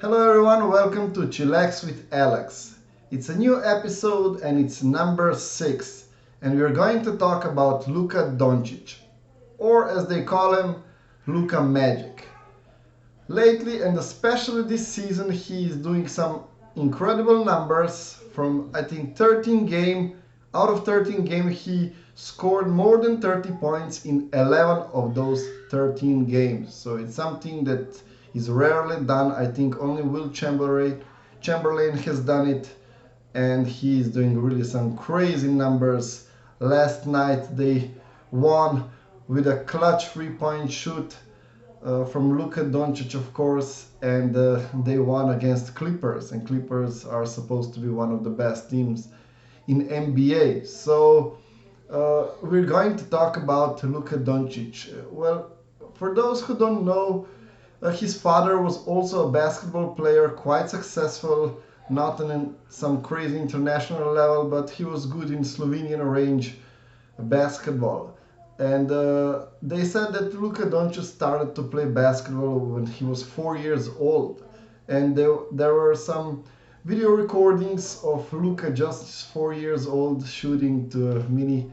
Hello everyone, welcome to Chillax with Alex. It's a new episode and it's number 6, and we're going to talk about Luka Doncic, or as they call him, Luka Magic. Lately, and especially this season, he is doing some incredible numbers from I think 13 game. Out of 13 games, he scored more than 30 points in 11 of those 13 games. So it's something that is rarely done. I think only Will Chamberlain has done it, and he is doing really some crazy numbers. Last night they won with a clutch 3-point shoot from Luka Doncic, of course, and they won against Clippers, and Clippers are supposed to be one of the best teams in NBA. So we're going to talk about Luka Doncic. Well, for those who don't know, his father was also a basketball player, quite successful, not on some crazy international level, but he was good in Slovenian range basketball. And they said that Luka Doncic started to play basketball when he was 4 years old. And there were some video recordings of Luka just 4 years old shooting to a mini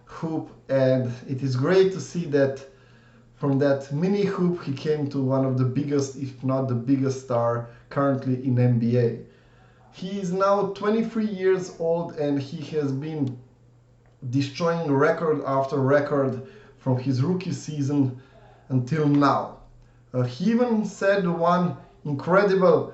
hoop. And it is great to see that from that mini hoop he came to one of the biggest, if not the biggest star currently in NBA. He is now 23 years old and he has been destroying record after record from his rookie season until now. He even said one incredible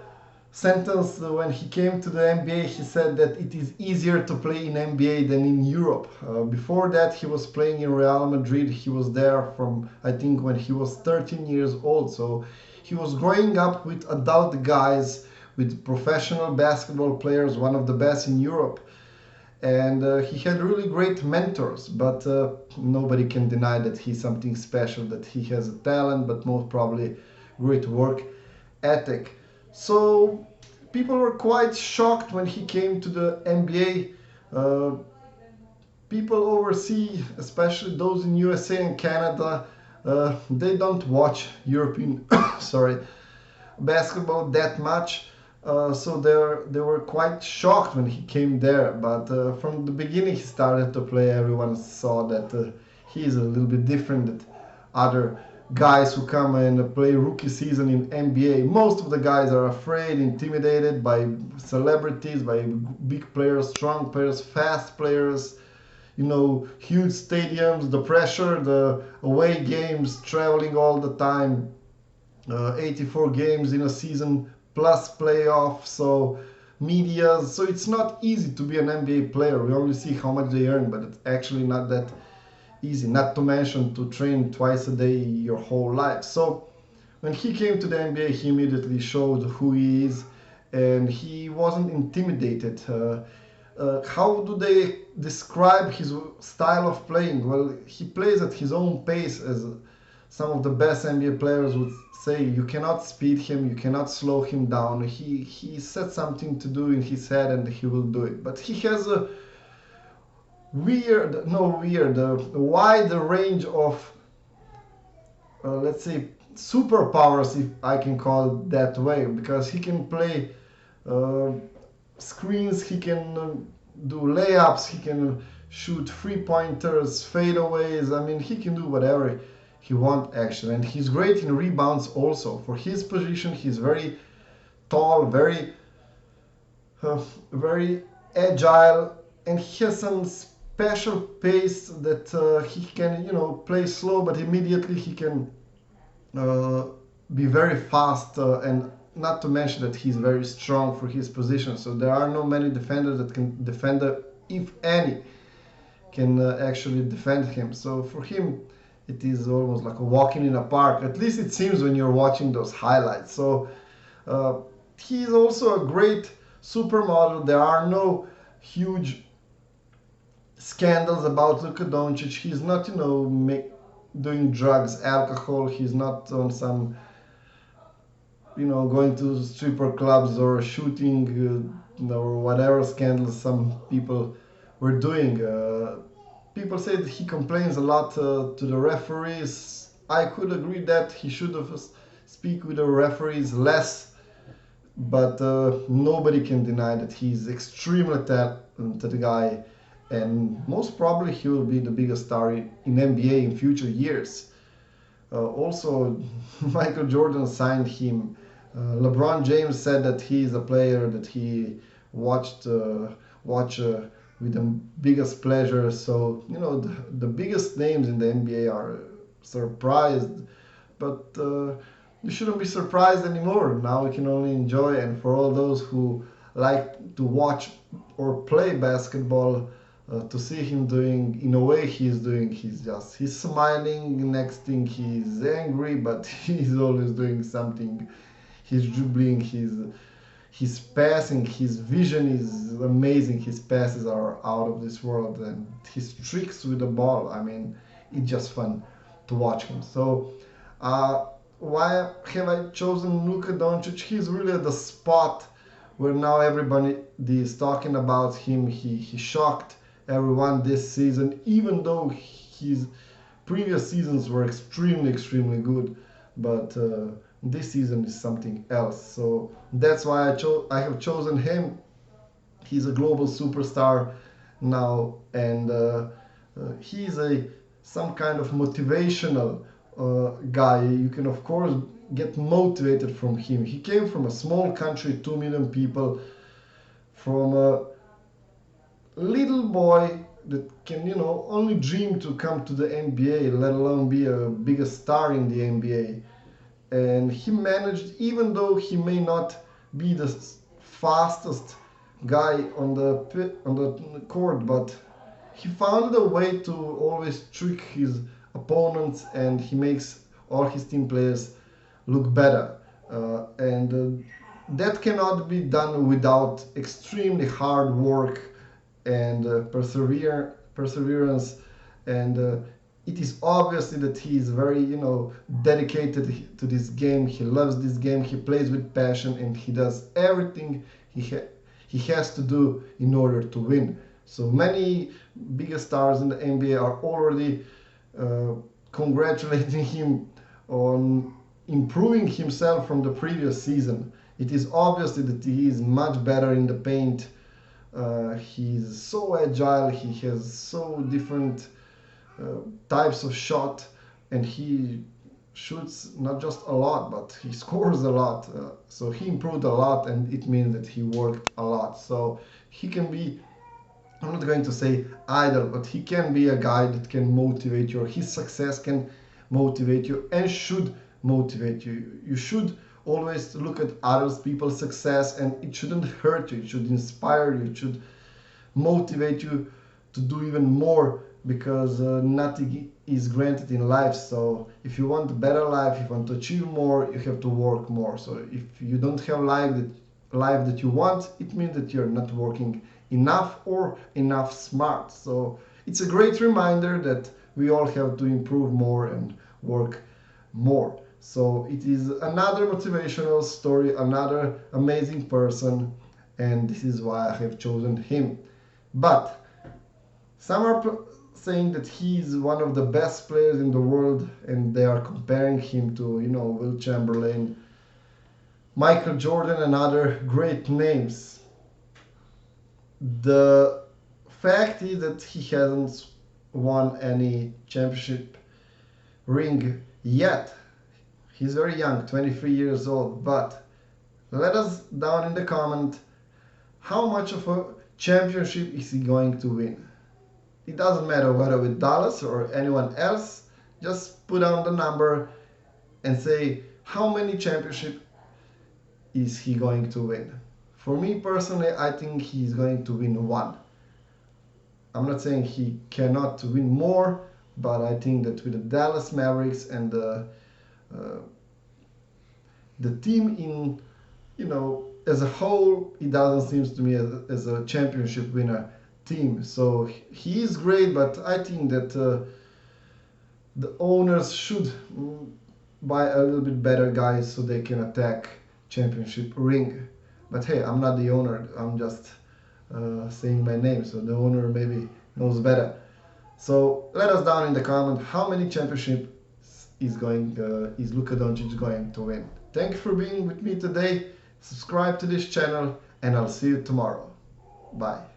sentence when he came to the NBA. He said that it is easier to play in NBA than in Europe. Before that, he was playing in Real Madrid. He was there from, I think, when he was 13 years old. So he was growing up with adult guys, with professional basketball players, one of the best in Europe. And he had really great mentors, but nobody can deny that he's something special, that he has a talent, but most probably great work ethic. So people were quite shocked when he came to the NBA. People overseas, especially those in USA and Canada, they don't watch European sorry, basketball that much. So they were quite shocked when he came there. But from the beginning he started to play. Everyone saw that he is a little bit different than other guys who come and play rookie season in NBA. Most of the guys are afraid, intimidated by celebrities, by big players, strong players, fast players, huge stadiums, the pressure, the away games, traveling all the time, 84 games in a season plus playoffs, so media. So it's not easy to be an NBA player. We only see how much they earn, but it's actually not that easy, not to mention to train twice a day your whole life. So when he came to the NBA, he immediately showed who he is, and he wasn't intimidated. How do they describe his style of playing? Well, he plays at his own pace, as some of the best NBA players would say. You cannot speed him, you cannot slow him down. He set something to do in his head and he will do it. But he has a wide range of, let's say, superpowers, if I can call it that way, because he can play screens, he can do layups, he can shoot 3-pointers, fadeaways. I mean, he can do whatever he wants actually, and he's great in rebounds also. For his position, he's very tall, very agile, and he has some special pace that he can, play slow, but immediately he can be very fast, and not to mention that he's very strong for his position. So there are no many defenders that can defend, if any, can actually defend him. So for him, it is almost like a walking in a park. At least it seems when you're watching those highlights. So he's also a great supermodel. There are no huge scandals about Luka Doncic. He's not, doing drugs, alcohol. He's not on some, going to stripper clubs or shooting or whatever scandals some people were doing. People say that he complains a lot to the referees. I could agree that he should have speak with the referees less but nobody can deny that he's extremely talented guy, and most probably he will be the biggest star in NBA in future years. Also, Michael Jordan signed him. LeBron James said that he is a player that he watched watch with the biggest pleasure. So the biggest names in the NBA are surprised, but you shouldn't be surprised anymore. Now we can only enjoy. And for all those who like to watch or play basketball, to see him doing in a way he's doing, he's smiling. Next thing he's angry, but he's always doing something. He's dribbling, his passing, his vision is amazing. His passes are out of this world, and his tricks with the ball, I mean, it's just fun to watch him. So why have I chosen Luka Doncic? He's really at the spot where now everybody is talking about him. He shocked everyone this season, even though his previous seasons were extremely good. But this season is something else. So that's why I have chosen him. He's a global superstar now, and he's some kind of motivational guy. You can of course get motivated from him. He came from a small country, 2 million people, from a little boy that can only dream to come to the NBA, let alone be a bigger star in the NBA. And he managed, even though he may not be the fastest guy on the court, but he found a way to always trick his opponents, and he makes all his team players look better. And that cannot be done without extremely hard work and perseverance. And it is obviously that he is very dedicated to this game. He loves this game. He plays with passion, and he does everything he has to do in order to win. So many bigger stars in the NBA are already congratulating him on improving himself from the previous season. It is obviously that he is much better in the paint. He's so agile. He has so different types of shot, and he shoots not just a lot, but he scores a lot. So he improved a lot, and it means that he worked a lot. So he can be, I'm not going to say idle, but he can be a guy that can motivate you, or his success can motivate you and should motivate you. You should always look at other people's success, and it shouldn't hurt you. It should inspire you. It should motivate you to do even more, because nothing is granted in life. So if you want a better life, if you want to achieve more, you have to work more. So if you don't have life that you want, it means that you're not working enough or enough smart. So it's a great reminder that we all have to improve more and work more. So it is another motivational story, another amazing person, and this is why I have chosen him. But some are saying that he is one of the best players in the world, and they are comparing him to Will Chamberlain, Michael Jordan, and other great names. The fact is that he hasn't won any championship ring yet. He's very young, 23 years old, but let us down in the comment how much of a championship is he going to win. It doesn't matter whether with Dallas or anyone else. Just put down the number and say how many championships is he going to win. For me personally, I think he's going to win one. I'm not saying he cannot win more, but I think that with the Dallas Mavericks and the team in as a whole, it doesn't seem to me as a championship winner team. So he is great, but I think that the owners should buy a little bit better guys so they can attack championship ring. But hey, I'm not the owner. I'm just saying my name, so the owner maybe knows better. So let us down in the comment how many championships is Luka Doncic going to win. Thank you for being with me today, subscribe to this channel, and I'll see you tomorrow. Bye.